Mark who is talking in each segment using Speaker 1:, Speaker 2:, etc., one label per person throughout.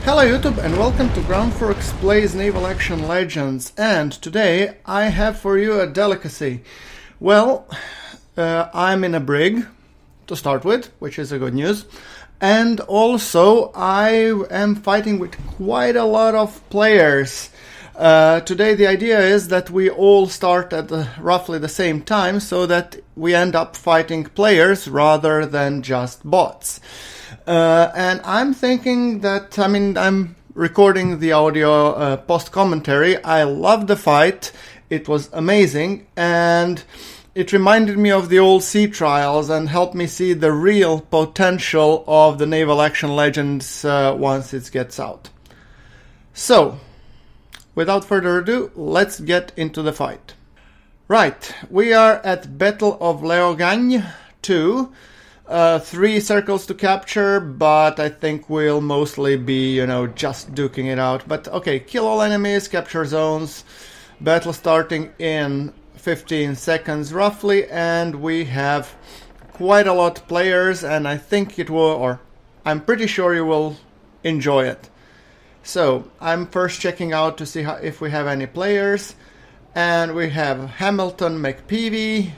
Speaker 1: Hello YouTube and welcome to GrunfWorks Plays Naval Action Legends, and today I have for you a delicacy. Well, I'm in a brig to start with, which is a good news, and also I am fighting with quite a lot of players. Today the idea is that we all start at roughly the same time so that we end up fighting players rather than just bots. And I'm thinking that, I'm recording the audio post-commentary. I loved the fight. It was amazing. And it reminded me of the old sea trials and helped me see the real potential of the Naval Action Legends once it gets out. So, without further ado, let's get into the fight. Right, we are at Battle of Leogagne 2. 3 circles to capture, but I think we'll mostly be, just duking it out. But okay, kill all enemies, capture zones, battle starting in 15 seconds roughly, and we have quite a lot of players, and I think it will, or I'm pretty sure you will enjoy it. So, I'm first checking out to see if we have any players, and we have Hamilton McPeavy,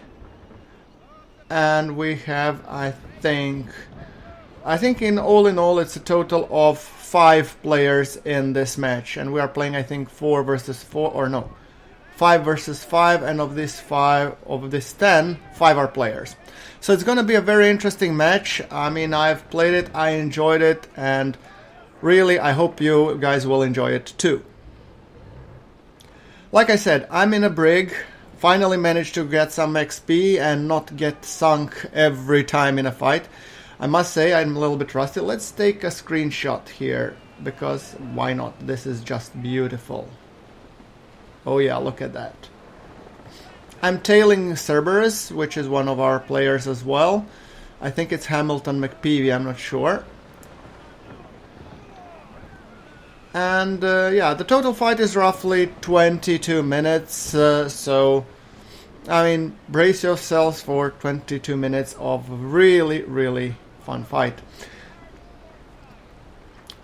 Speaker 1: and we have, I think in all it's a total of 5 players in this match, and we are playing, I think, 4 versus 4, or no, 5 versus 5, and of this 10, 5 are players. So it's gonna be a very interesting match. I've played it, I enjoyed it, and really I hope you guys will enjoy it too. Like I said, I'm in a brig. Finally managed to get some XP and not get sunk every time in a fight. I must say I'm a little bit rusty. Let's take a screenshot here, because why not? This is just beautiful. Oh yeah, look at that. I'm tailing Cerberus, which is one of our players as well. I think it's Hamilton McPeavy, I'm not sure. And yeah, the total fight is roughly 22 minutes, so brace yourselves for 22 minutes of really fun fight.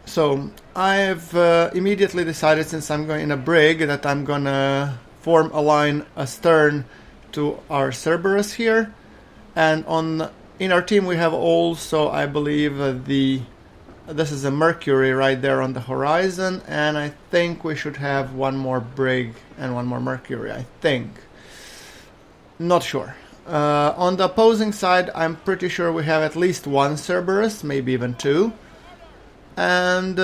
Speaker 1: So I've immediately decided, since I'm going in a brig, that I'm gonna form a line astern to our Cerberus here, and in our team we have also, I believe, this is a Mercury right there on the horizon, and I think we should have one more Brig and one more Mercury, I think. Not sure. On the opposing side, I'm pretty sure we have at least one Cerberus, maybe even 2. And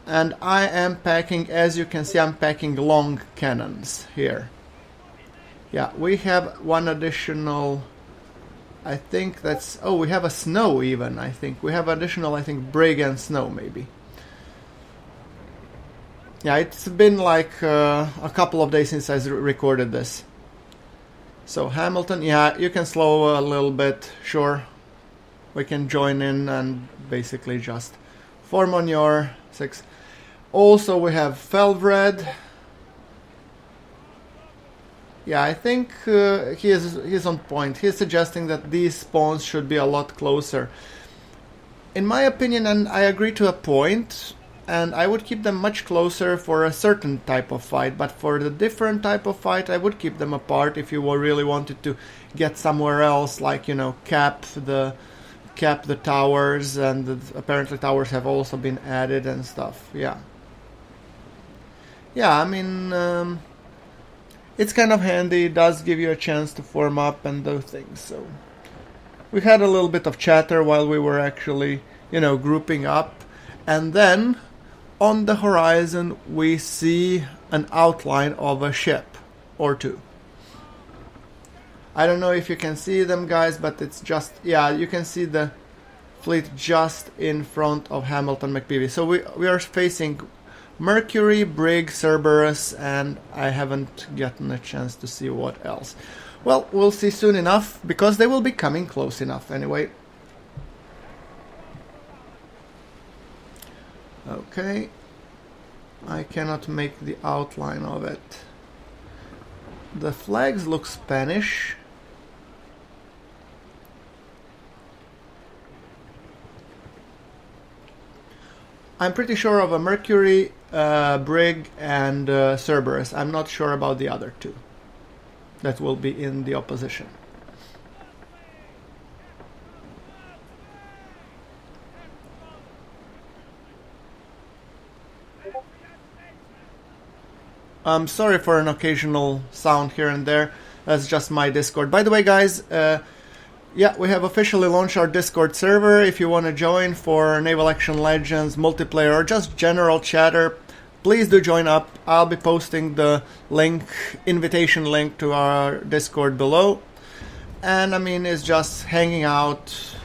Speaker 1: I am packing, as you can see, I'm packing long cannons here. Yeah, we have one additional, I think that's... oh, we have a snow even, I think. We have additional, Brig and snow, maybe. Yeah, it's been like a couple of days since I recorded this. So, Hamilton, yeah, you can slow a little bit, sure. We can join in and basically just form on your 6. Also, we have Felvred. Yeah, I think he's on point. He's suggesting that these spawns should be a lot closer. In my opinion, and I agree to a point, and I would keep them much closer for a certain type of fight, but for the different type of fight, I would keep them apart if you really wanted to get somewhere else, like, cap the towers, and apparently towers have also been added and stuff. Yeah. Yeah, it's kind of handy. It does give you a chance to form up and those things. So we had a little bit of chatter while we were actually, grouping up. And then on the horizon we see an outline of a ship or 2. I don't know if you can see them, guys, but it's just, yeah, you can see the fleet just in front of Hamilton McPeavy. So we are facing Mercury, Brig, Cerberus, and I haven't gotten a chance to see what else. Well, we'll see soon enough, because they will be coming close enough anyway. Okay, I cannot make the outline of it. The flags look Spanish. . I'm pretty sure of a Mercury, Brig, and Cerberus. I'm not sure about the other two that will be in the opposition. I'm sorry for an occasional sound here and there. That's just my Discord. By the way, guys, yeah, we have officially launched our Discord server. If you want to join for Naval Action Legends, multiplayer, or just general chatter, please do join up. I'll be posting the link, invitation link to our Discord below. And I mean, it's just hanging out,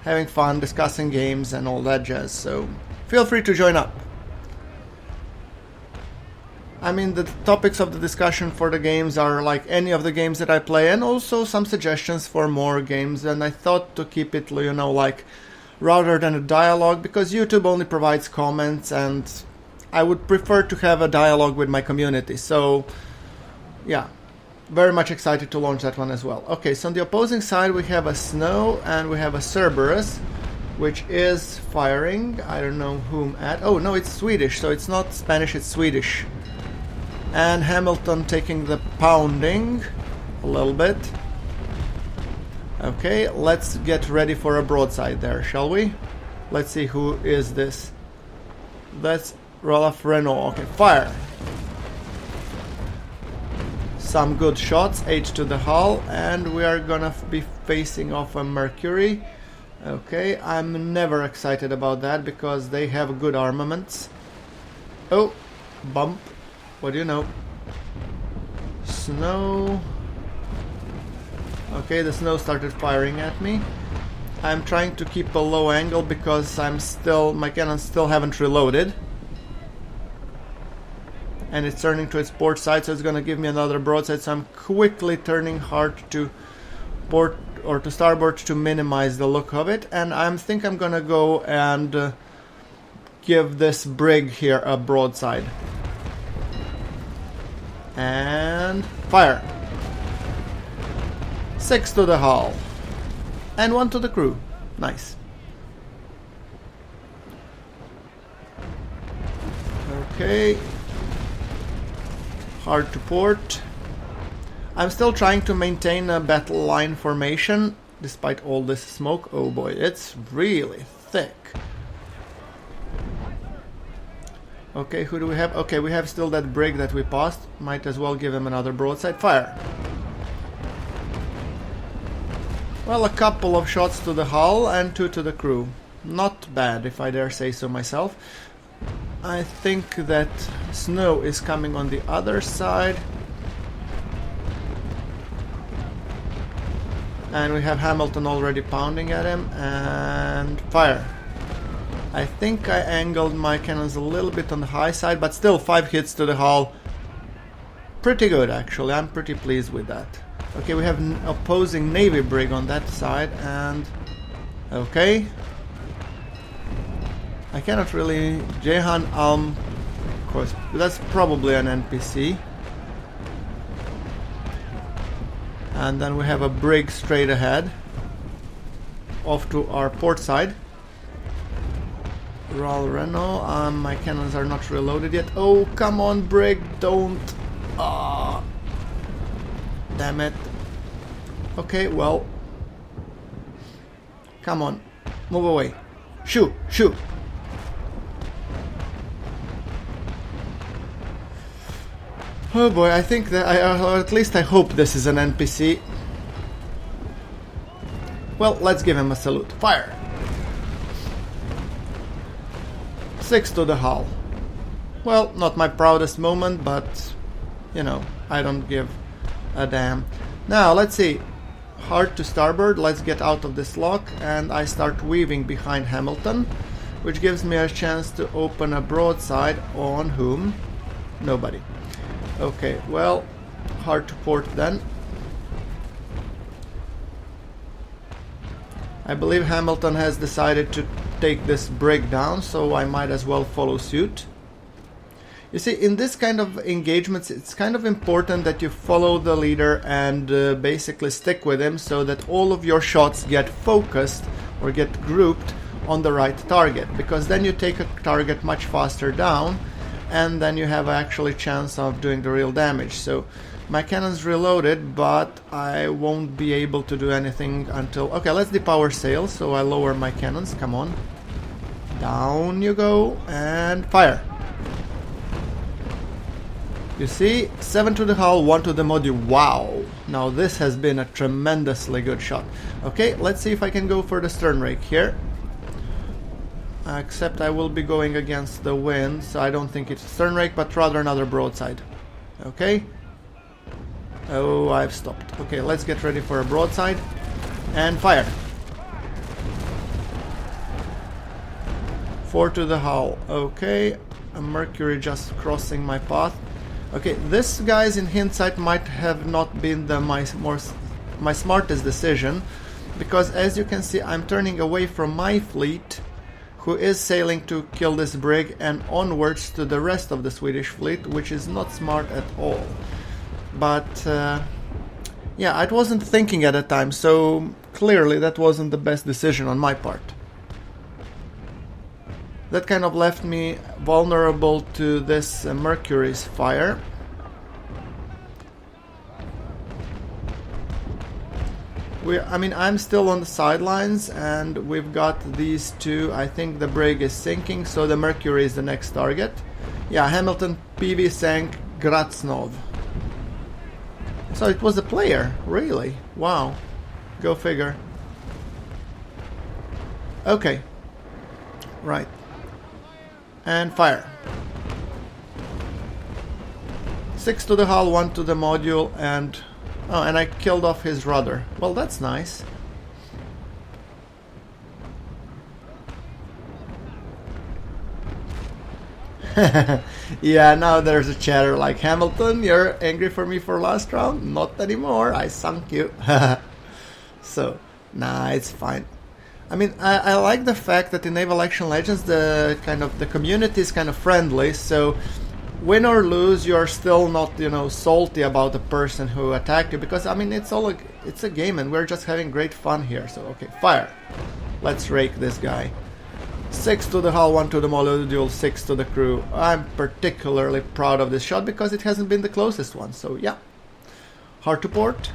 Speaker 1: having fun, discussing games and all that jazz. So feel free to join up. I mean, the topics of the discussion for the games are like any of the games that I play, and also some suggestions for more games. And I thought to keep it, you know, like rather than a dialogue, because YouTube only provides comments, and I would prefer to have a dialogue with my community. So, yeah, very much excited to launch that one as well. Okay, so on the opposing side we have a Snow and we have a Cerberus, which is firing. I don't know whom at. Oh no, it's Swedish, so it's not Spanish, it's Swedish. And Hamilton taking the pounding a little bit. Okay, let's get ready for a broadside there, shall we? Let's see who is this. That's Rolf Renault. Okay, fire. Some good shots, 8 to the hull, and we are gonna be facing off a Mercury. Okay, I'm never excited about that because they have good armaments. Oh, bump. What do you know? Snow. Okay, the Snow started firing at me. I'm trying to keep a low angle because my cannons still haven't reloaded. And it's turning to its port side, so it's gonna give me another broadside, so I'm quickly turning hard to port or to starboard to minimize the look of it. And I think I'm gonna go and give this Brig here a broadside. And fire. 6 to the hull. And 1 to the crew. Nice. Okay. Hard to port. I'm still trying to maintain a battle line formation despite all this smoke. Oh boy, it's really thick. Okay, who do we have? Okay, we have still that Brig that we passed. Might as well give him another broadside fire. Well, a couple of shots to the hull and 2 to the crew. Not bad, if I dare say so myself. I think that Snow is coming on the other side. And we have Hamilton already pounding at him. And fire. I think I angled my cannons a little bit on the high side, but still 5 hits to the hull. Pretty good, actually. I'm pretty pleased with that. Okay, we have an opposing Navy Brig on that side, and... okay. I cannot really... Jehan Alm... of course, that's probably an NPC. And then we have a Brig straight ahead. Off to our port side. Rolf Renault, my cannons are not reloaded yet. Oh, come on, Brig, don't. Ah, damn it. Okay, well. Come on, move away. Shoot, shoot. Oh boy, I think that or at least I hope this is an NPC. Well, let's give him a salute. Fire. 6 to the hull. Well, not my proudest moment, but you know, I don't give a damn. Now, let's see. Hard to starboard, let's get out of this lock, and I start weaving behind Hamilton, which gives me a chance to open a broadside on whom? Nobody. Okay, well, hard to port then. I believe Hamilton has decided to take this Brig down, so I might as well follow suit. You see, in this kind of engagements, it's kind of important that you follow the leader and basically stick with him so that all of your shots get focused or get grouped on the right target, because then you take a target much faster down and then you have actually chance of doing the real damage. So my cannon's reloaded, but I won't be able to do anything until... Okay, let's depower sails, so I lower my cannons. Come on. Down you go, and fire. You see, 7 to the hull, 1 to the module. Wow! Now this has been a tremendously good shot. Okay, let's see if I can go for the stern rake here. Except I will be going against the wind, so I don't think it's a stern rake, but rather another broadside. Okay. Oh, I've stopped. Okay, let's get ready for a broadside. And fire. 4 to the hull. Okay, a Mercury just crossing my path. Okay, this, guys, in hindsight might have not been my smartest decision, because as you can see, I'm turning away from my fleet, who is sailing to kill this brig, and onwards to the rest of the Swedish fleet, which is not smart at all. But yeah, I wasn't thinking at the time, so clearly that wasn't the best decision on my part. That kind of left me vulnerable to this Mercury's fire. I mean, I'm still on the sidelines, and we've got these two. I think the brig is sinking, so the Mercury is the next target. Yeah, Hamilton PV sank Graznov. So it was a player, really? Wow. Go figure. Okay. Right. And fire. 6 to the hull, 1 to the module, and... Oh, and I killed off his rudder. Well, that's nice. Yeah, now there's a chatter like, Hamilton, you're angry for me for last round? Not anymore, I sunk you. So, nah, it's fine. I mean, I like the fact that in Naval Action Legends the community is kind of friendly, so win or lose, you're still not, you know, salty about the person who attacked you, because I mean it's a game and we're just having great fun here. So okay, fire. Let's rake this guy. 6 to the hull, 1 to the module, 6 to the crew. I'm particularly proud of this shot because it hasn't been the closest one. So yeah, hard to port.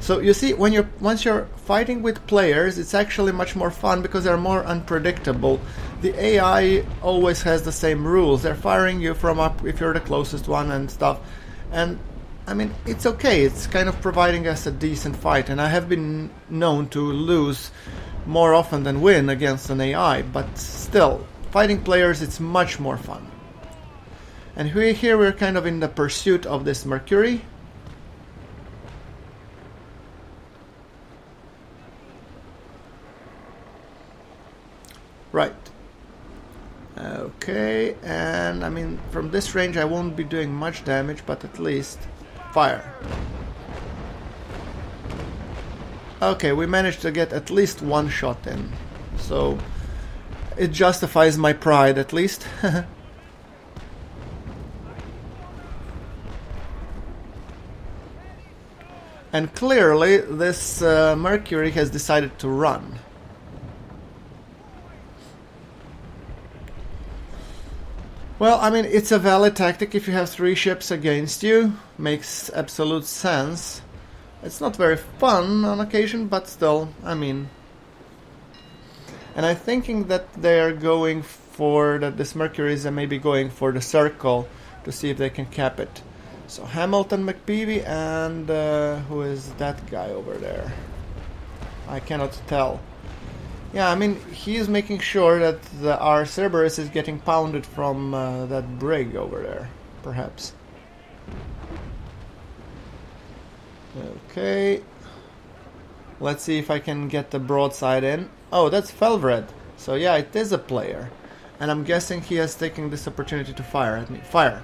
Speaker 1: So you see, once you're fighting with players, it's actually much more fun because they're more unpredictable. The AI always has the same rules. They're firing you from up if you're the closest one and stuff. And I mean, it's okay. It's kind of providing us a decent fight. And I have been known to lose more often than win against an AI. But still, fighting players, it's much more fun. And here we're kind of in the pursuit of this Mercury. Right. Okay, and I mean, from this range I won't be doing much damage, but at least fire. Okay, we managed to get at least one shot in, so it justifies my pride at least. And clearly this Mercury has decided to run. Well, I mean, it's a valid tactic if you have 3 ships against you. Makes absolute sense. It's not very fun on occasion, but still, I mean... And I'm thinking that they're going for... that this Mercury is maybe going for the circle to see if they can cap it. So Hamilton McPeavy and... who is that guy over there? I cannot tell. Yeah, I mean, he's making sure that our Cerberus is getting pounded from that brig over there, perhaps. Okay. Let's see if I can get the broadside in. Oh, that's Felvred. So yeah, it is a player. And I'm guessing he has taken this opportunity to fire at me. Fire!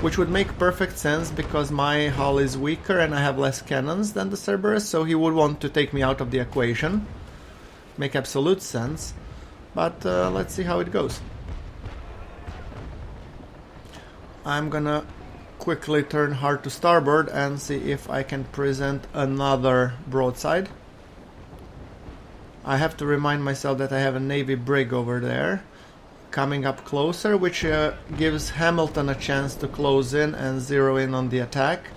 Speaker 1: Which would make perfect sense because my hull is weaker and I have less cannons than the Cerberus, so he would want to take me out of the equation. Make absolute sense, but let's see how it goes. I'm gonna quickly turn hard to starboard and see if I can present another broadside. I have to remind myself that I have a Navy brig over there coming up closer, which gives Hamilton a chance to close in and zero in on the attack.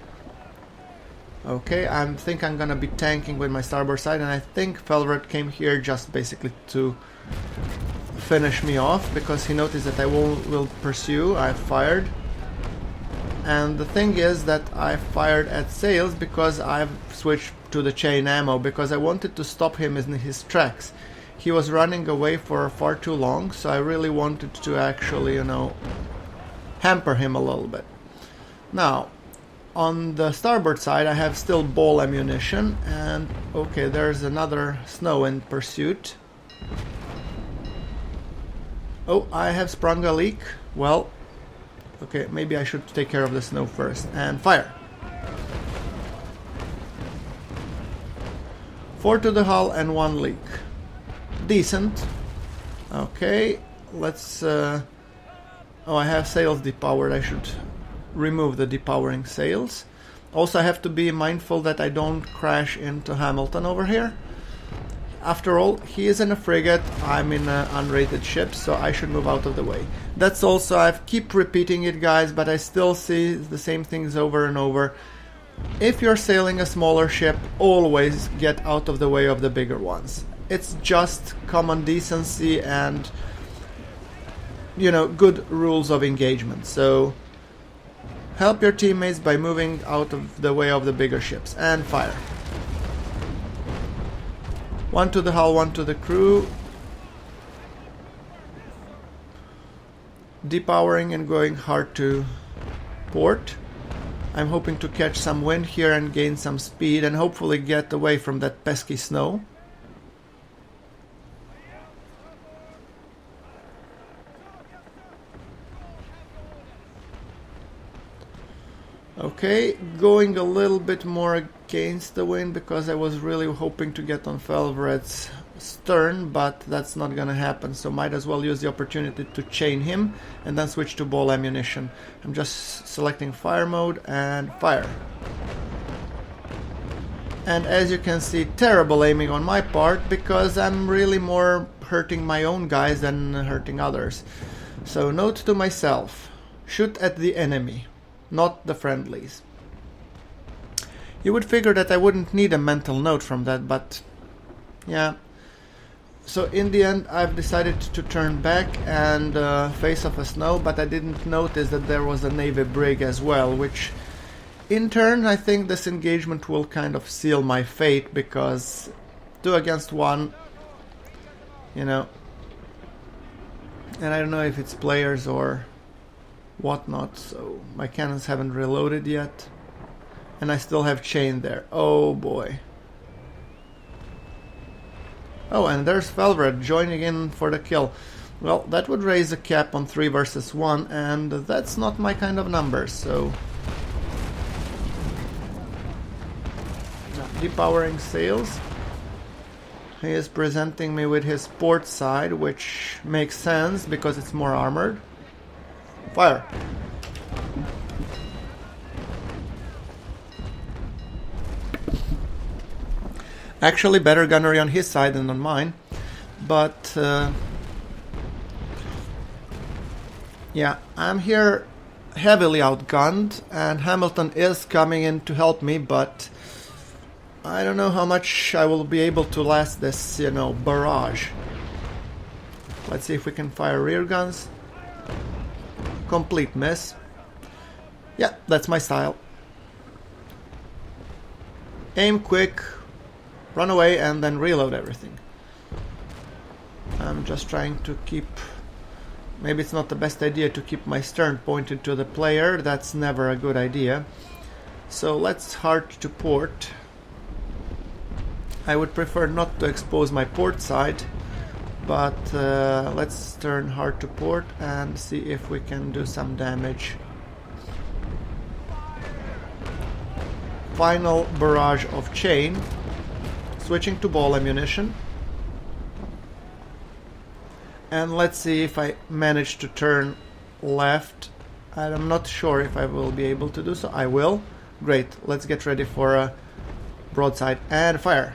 Speaker 1: Okay, I think I'm gonna be tanking with my starboard side, and I think Felred came here just basically to finish me off because he noticed that I will pursue. I fired. And the thing is that I fired at sails because I've switched to the chain ammo because I wanted to stop him in his tracks. He was running away for far too long, so I really wanted to actually, you know, hamper him a little bit. Now, on the starboard side I have still ball ammunition, and okay, there's another snow in pursuit. Oh, I have sprung a leak. Well, okay, maybe I should take care of the snow first. And fire! 4 to the hull and 1 leak. Decent. Okay, let's... oh, I have sails depowered. I should remove the depowering sails. Also, I have to be mindful that I don't crash into Hamilton over here. After all, he is in a frigate, I'm in an unrated ship, so I should move out of the way. That's also, I keep repeating it guys, but I still see the same things over and over. If you're sailing a smaller ship, always get out of the way of the bigger ones. It's just common decency and, you know, good rules of engagement. So help your teammates by moving out of the way of the bigger ships. And fire. 1 to the hull, 1 to the crew. Depowering and going hard to port. I'm hoping to catch some wind here and gain some speed and hopefully get away from that pesky snow. Okay, going a little bit more against the wind because I was really hoping to get on Felvred's stern, but that's not gonna happen, so might as well use the opportunity to chain him and then switch to ball ammunition. I'm just selecting fire mode and fire. And as you can see, terrible aiming on my part because I'm really more hurting my own guys than hurting others. So note to myself, shoot at the enemy, not the friendlies. You would figure that I wouldn't need a mental note from that, but yeah. So in the end I've decided to turn back and face off a snow, but I didn't notice that there was a Navy brig as well, which in turn I think this engagement will kind of seal my fate because 2 against 1, you know, and I don't know if it's players or whatnot, so my cannons haven't reloaded yet, and I still have chain there. Oh boy. Oh, and there's Felred joining in for the kill. Well, that would raise a cap on 3 versus 1, and that's not my kind of number, so... Depowering sails. He is presenting me with his port side, which makes sense because it's more armored. Fire! Actually, better gunnery on his side than on mine, but yeah, I'm here heavily outgunned, and Hamilton is coming in to help me, but I don't know how much I will be able to last this, you know, barrage. Let's see if we can fire rear guns. Complete miss. Yeah, that's my style. Aim quick, run away, and then reload everything. I'm just trying to keep... Maybe it's not the best idea to keep my stern pointed to the player. That's never a good idea. So let's hard to port. I would prefer not to expose my port side, but let's turn hard to port and see if we can do some damage. Final barrage of chain. Switching to ball ammunition. And let's see if I manage to turn left. I'm not sure if I will be able to do so. I will. Great. Let's get ready for a broadside and fire.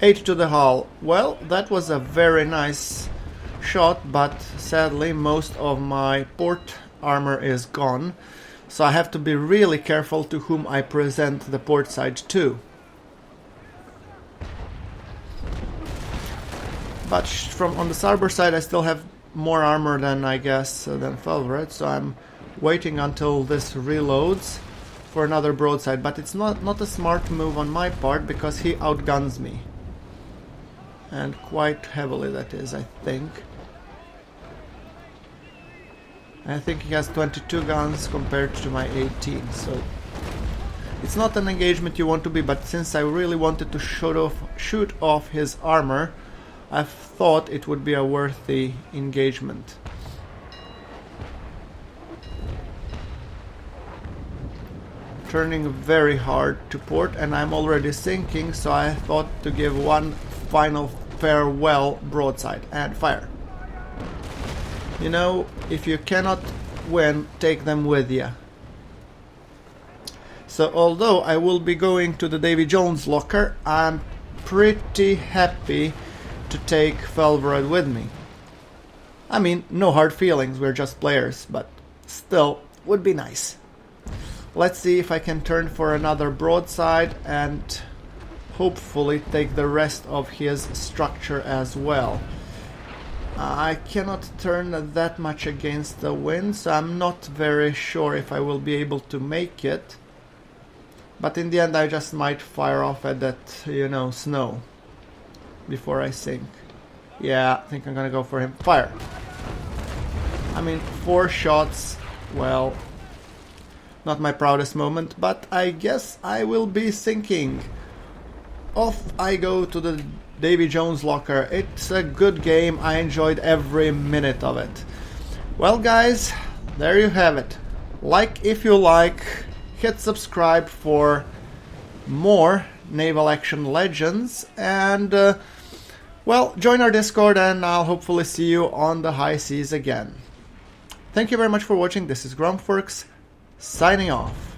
Speaker 1: 8 to the hull. Well, that was a very nice shot, but sadly most of my port armor is gone. So I have to be really careful to whom I present the port side to. But from on the starboard side I still have more armor than I guess than Felvred, so I'm waiting until this reloads for another broadside. But it's not a smart move on my part because he outguns me. And quite heavily that is, I think. I think he has 22 guns compared to my 18, so it's not an engagement you want to be, but since I really wanted to shoot off his armor, I thought it would be a worthy engagement. Turning very hard to port and I'm already sinking, so I thought to give one final farewell broadside and fire. You know, if you cannot win, take them with you. So although I will be going to the Davy Jones locker, I'm pretty happy to take Felvred with me. I mean, no hard feelings, we're just players, but still, would be nice. Let's see if I can turn for another broadside and hopefully take the rest of his structure as well. I cannot turn that much against the wind, so I'm not very sure if I will be able to make it. But in the end I just might fire off at that, you know, snow before I sink. Yeah, I think I'm gonna go for him. Fire! I mean, 4 shots, well, not my proudest moment, but I guess I will be sinking. Off I go to the Davy Jones locker. It's a good game, I enjoyed every minute of it. Well guys, there you have it. Like if you like, hit subscribe for more Naval Action Legends, and well, join our Discord and I'll hopefully see you on the high seas again. Thank you very much for watching. This is GrunfWorks signing off.